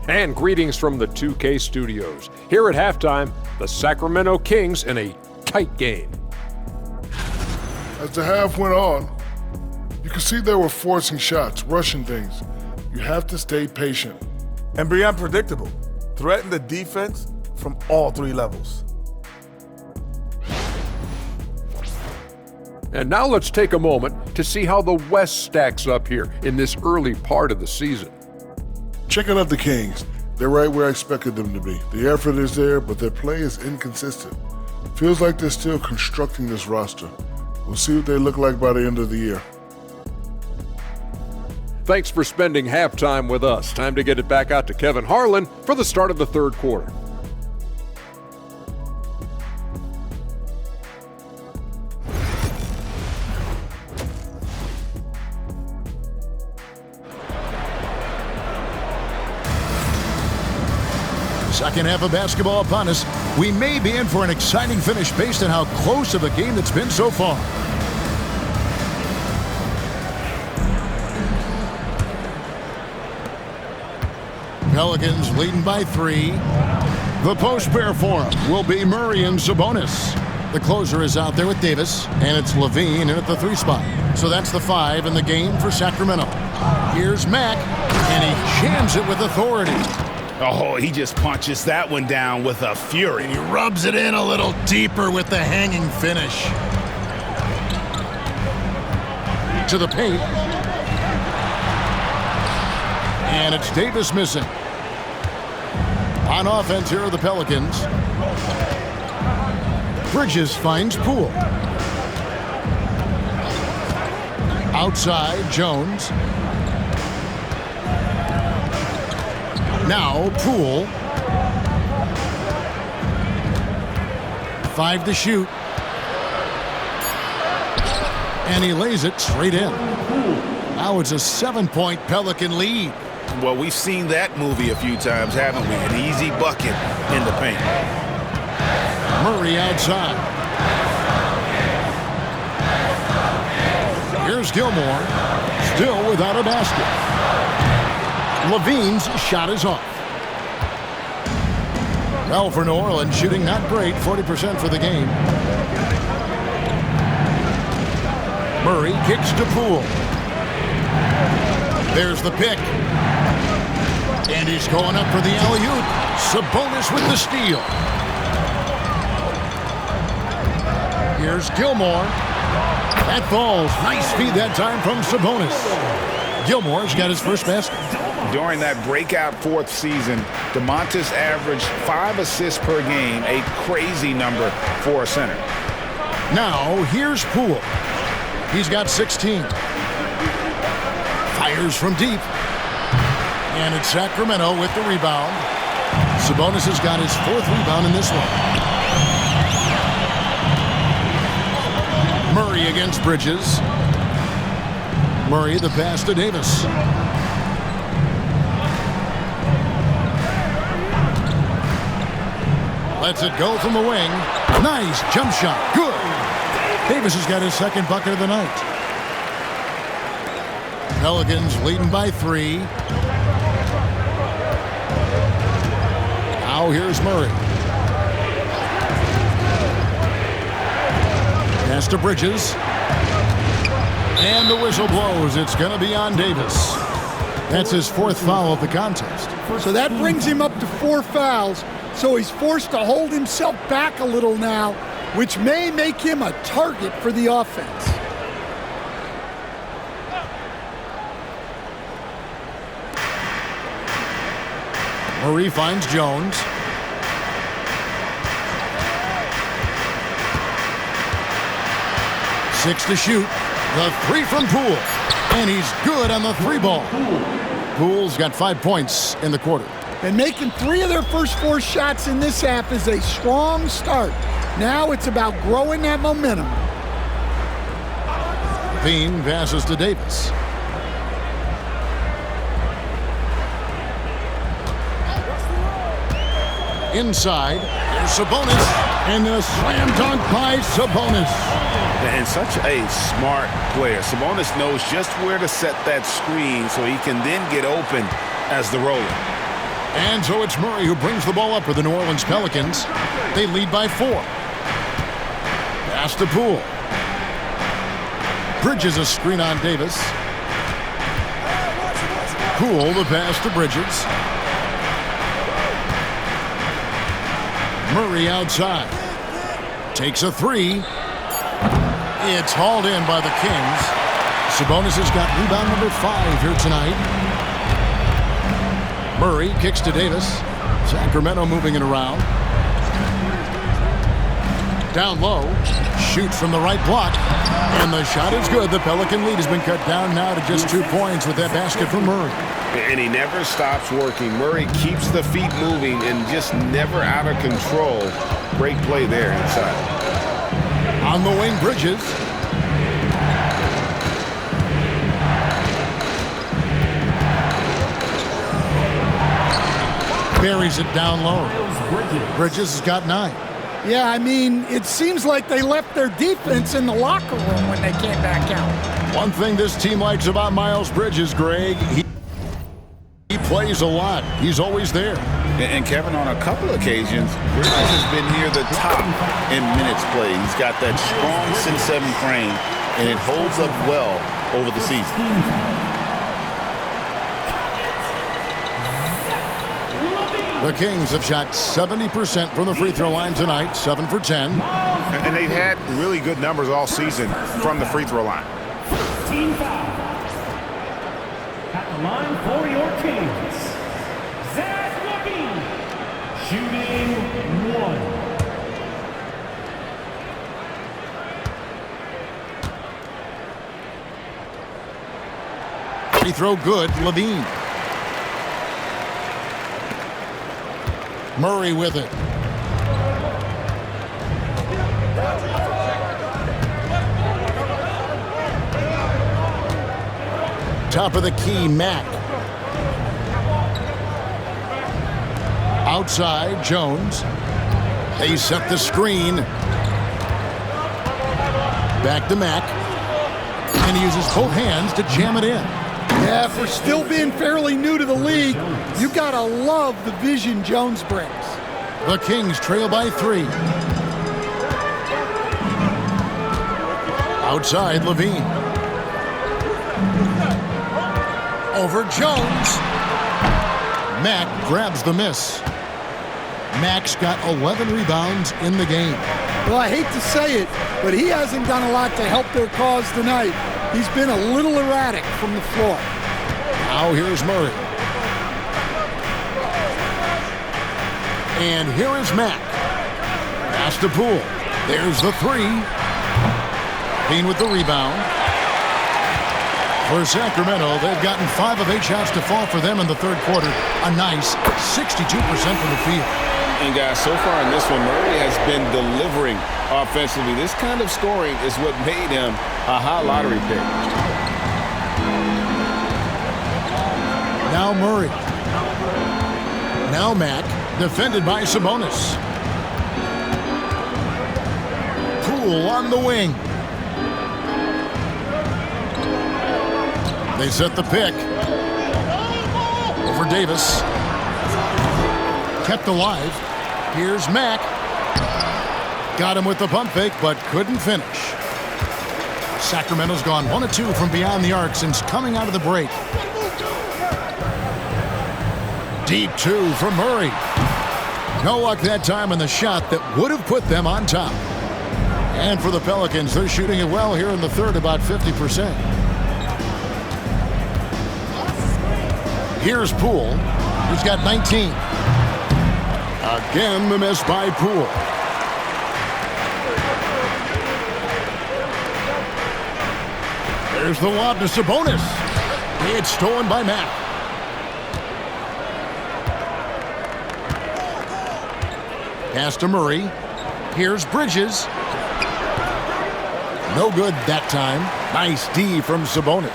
[SPEAKER 9] And greetings from the 2K studios. Here at halftime, the Sacramento Kings in a tight game.
[SPEAKER 10] As the half went on, you could see they were forcing shots, rushing things. You have to stay patient.
[SPEAKER 11] And be unpredictable. Threaten the defense from all 3 levels.
[SPEAKER 9] And now let's take a moment to see how the West stacks up here in this early part of the season.
[SPEAKER 10] Checking out the Kings. They're right where I expected them to be. The effort is there, but their play is inconsistent. Feels like they're still constructing this roster. We'll see what they look like by the end of the year.
[SPEAKER 9] Thanks for spending halftime with us. Time to get it back out to Kevin Harlan for the start of the third quarter.
[SPEAKER 1] Second half of basketball upon us. We may be in for an exciting finish based on how close of a game it's been so far. Pelicans leading by 3. The post pair for him will be Murray and Sabonis. The closer is out there with Davis, and it's Levine in at the 3 spot. So that's the 5 in the game for Sacramento. Here's Mack, and he jams it with authority.
[SPEAKER 3] Oh, he just punches that one down with a fury.
[SPEAKER 1] He rubs it in a little deeper with the hanging finish. To the paint. And it's Davis missing. On offense, here are the Pelicans. Bridges finds Poole. Outside, Jones. Now, Poole. 5 to shoot. And he lays it straight in. Now it's a 7-point Pelican lead.
[SPEAKER 3] Well, we've seen that movie a few times, haven't we? An easy bucket in the paint.
[SPEAKER 1] Murray outside. Here's Gilmore, still without a basket. Levine's shot is off. Well, for New Orleans, shooting not great, 40% for the game. Murray kicks to Poole. There's the pick. And he's going up for the alley-oop. Sabonis with the steal. Here's Gilmore. That falls. Nice feed that time from Sabonis. Gilmore's got his first basket.
[SPEAKER 3] During that breakout fourth season, DeMontis averaged 5 assists per game, a crazy number for a center.
[SPEAKER 1] Now, here's Poole. He's got 16. Fires from deep. And it's Sacramento with the rebound. Sabonis has got his 4th rebound in this one. Murray against Bridges. Murray the pass to Davis. Lets it go from the wing. Nice jump shot. Good. Davis has got his 2nd bucket of the night. Pelicans leading by 3. Now here's Murray. Pass to Bridges. And the whistle blows. It's going to be on Davis. That's his 4th foul of the contest.
[SPEAKER 4] So that brings him up to 4 fouls. So he's forced to hold himself back a little now, which may make him a target for the offense.
[SPEAKER 1] Murray finds Jones. Six to shoot. The 3 from Poole. And he's good on the 3 ball. Poole's got 5 points in the quarter.
[SPEAKER 4] And making 3 of their first 4 shots in this half is a strong start. Now it's about growing that momentum.
[SPEAKER 1] Bean passes to Davis. Inside, there's Sabonis, and a slam dunk by Sabonis.
[SPEAKER 3] And such a smart player. Sabonis knows just where to set that screen so he can then get open as the roller.
[SPEAKER 1] And so it's Murray who brings the ball up for the New Orleans Pelicans. They lead by 4. Pass to Poole. Bridges a screen on Davis. Poole the pass to Bridges. Murray outside. Takes a 3. It's hauled in by the Kings. Sabonis has got rebound number 5 here tonight. Murray kicks to Davis. Sacramento moving it around. Down low. Shoots from the right block. And the shot is good. The Pelican lead has been cut down now to just 2 points with that basket from Murray.
[SPEAKER 3] And he never stops working. Murray keeps the feet moving and just never out of control. Great play there inside.
[SPEAKER 1] On the wing, Bridges. Buries it down low. Bridges has got 9.
[SPEAKER 4] Yeah, I mean, it seems like they left their defense in the locker room when they came back out.
[SPEAKER 1] One thing this team likes about Miles Bridges, Greg, he plays a lot. He's always there.
[SPEAKER 3] And Kevin, on a couple occasions, Bridges has been near the top in minutes played. He's got that strong 6'7" frame, and it holds up well over the season.
[SPEAKER 1] The Kings have shot 70% from the free throw line tonight, 7 for 10.
[SPEAKER 3] And they've had really good numbers all season from the free throw line.
[SPEAKER 6] 15 foul. At the line for your Kings, Zach Levine, shooting 1.
[SPEAKER 1] Free throw good, Levine. Murray with it. Top of the key, Mack. Outside, Jones. They set the screen. Back to Mack. And he uses both hands to jam it in.
[SPEAKER 4] Yeah, for still being fairly new to the league, you gotta love the vision Jones brings.
[SPEAKER 1] The Kings trail by 3. Outside, Levine. Over Jones. Mack grabs the miss. Mack's got 11 rebounds in the game.
[SPEAKER 4] Well, I hate to say it, but he hasn't done a lot to help their cause tonight. He's been a little erratic from the floor.
[SPEAKER 1] Now here's Murray. And here is Mack. Pass to Poole. There's the three. Bean with the rebound. For Sacramento, they've gotten 5 of 8 shots to fall for them in the third quarter. A nice 62% from the field.
[SPEAKER 2] And guys, so far in this one, Murray has been delivering offensively. This kind of scoring is what made him a high lottery pick.
[SPEAKER 1] Now Murray. Now Mack, defended by Sabonis. Poole on the wing. They set the pick. Over Davis. Kept alive. Here's Mack. Got him with the pump fake, but couldn't finish. Sacramento's gone 1 of 2 from beyond the arc since coming out of the break. Deep 2 from Murray. No luck that time on the shot that would have put them on top. And for the Pelicans, they're shooting it well here in the third, about 50%. Here's Poole. He's got 19. Again, the miss by Poole. There's the lob to Sabonis. It's stolen by Mack. Pass to Murray. Here's Bridges. No good that time. Nice D from Sabonis.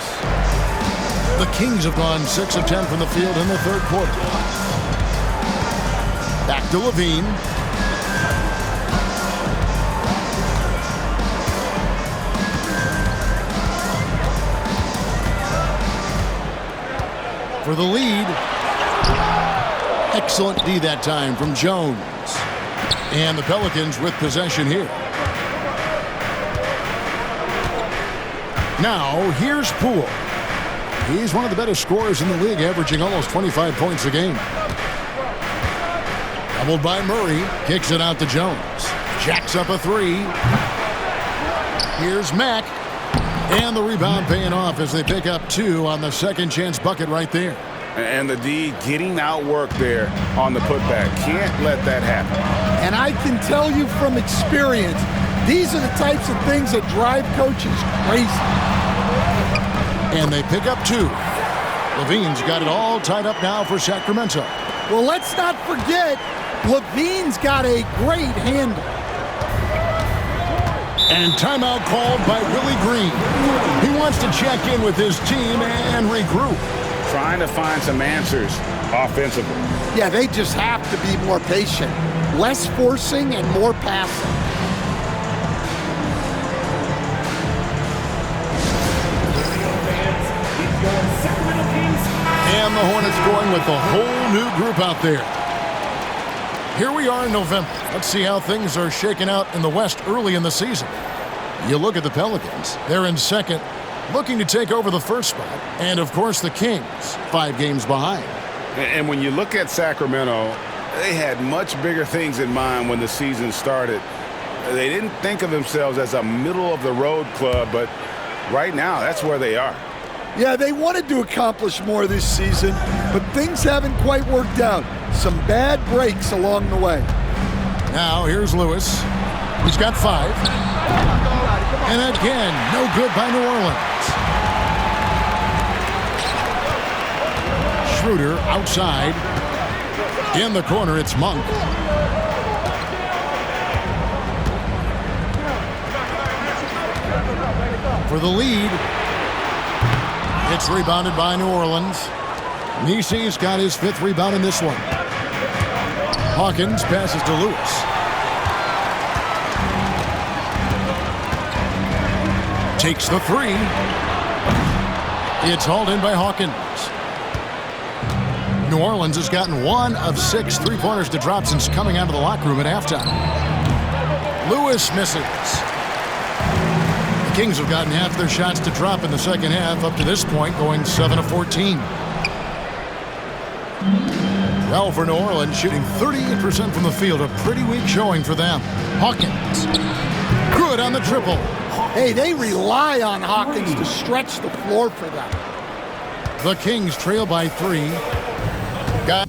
[SPEAKER 1] The Kings have gone 6 of 10 from the field in the third quarter. Back to Levine. For the lead. Excellent D that time from Jones. And the Pelicans with possession here. Now, here's Poole. He's one of the better scorers in the league, averaging almost 25 points a game. Doubled by Murray. Kicks it out to Jones. Jacks up a 3. Here's Mack. And the rebound paying off as they pick up 2 on the second chance bucket right there.
[SPEAKER 2] And the D getting outworked there on the putback. Can't let that happen.
[SPEAKER 4] And I can tell you from experience, these are the types of things that drive coaches crazy.
[SPEAKER 1] And they pick up 2. Levine's got it all tied up now for Sacramento.
[SPEAKER 4] Well, let's not forget, Levine's got a great handle.
[SPEAKER 1] And timeout called by Willie Green. He wants to check in with his team and regroup.
[SPEAKER 2] Trying to find some answers offensively.
[SPEAKER 4] Yeah, they just have to be more patient. Less forcing and more passing.
[SPEAKER 1] And the Hornets going with the whole new group out there. Here we are in November. Let's see how things are shaking out in the West early in the season. You look at the Pelicans. They're in second, looking to take over the first spot. And, of course, the Kings, 5 games behind.
[SPEAKER 2] And when you look at Sacramento, they had much bigger things in mind when the season started. They didn't think of themselves as a middle-of-the-road club, but right now, that's where they are.
[SPEAKER 4] Yeah, they wanted to accomplish more this season, but things haven't quite worked out. Some bad breaks along the way.
[SPEAKER 1] Now, here's Lewis. He's got 5. And again, no good by New Orleans. Schroeder outside. In the corner, it's Monk. For the lead. It's rebounded by New Orleans. Nisi's got his 5th rebound in this one. Hawkins passes to Lewis. Takes the 3. It's hauled in by Hawkins. New Orleans has gotten 1 of 6 3-pointers to drop since coming out of the locker room at halftime. Lewis misses. The Kings have gotten half their shots to drop in the second half up to this point, going 7 of 14. Well, for New Orleans, shooting 38% from the field, a pretty weak showing for them. Hawkins, good on the triple.
[SPEAKER 4] Hey, they rely on Hawkins to stretch the floor for them.
[SPEAKER 1] The Kings trail by 3. Got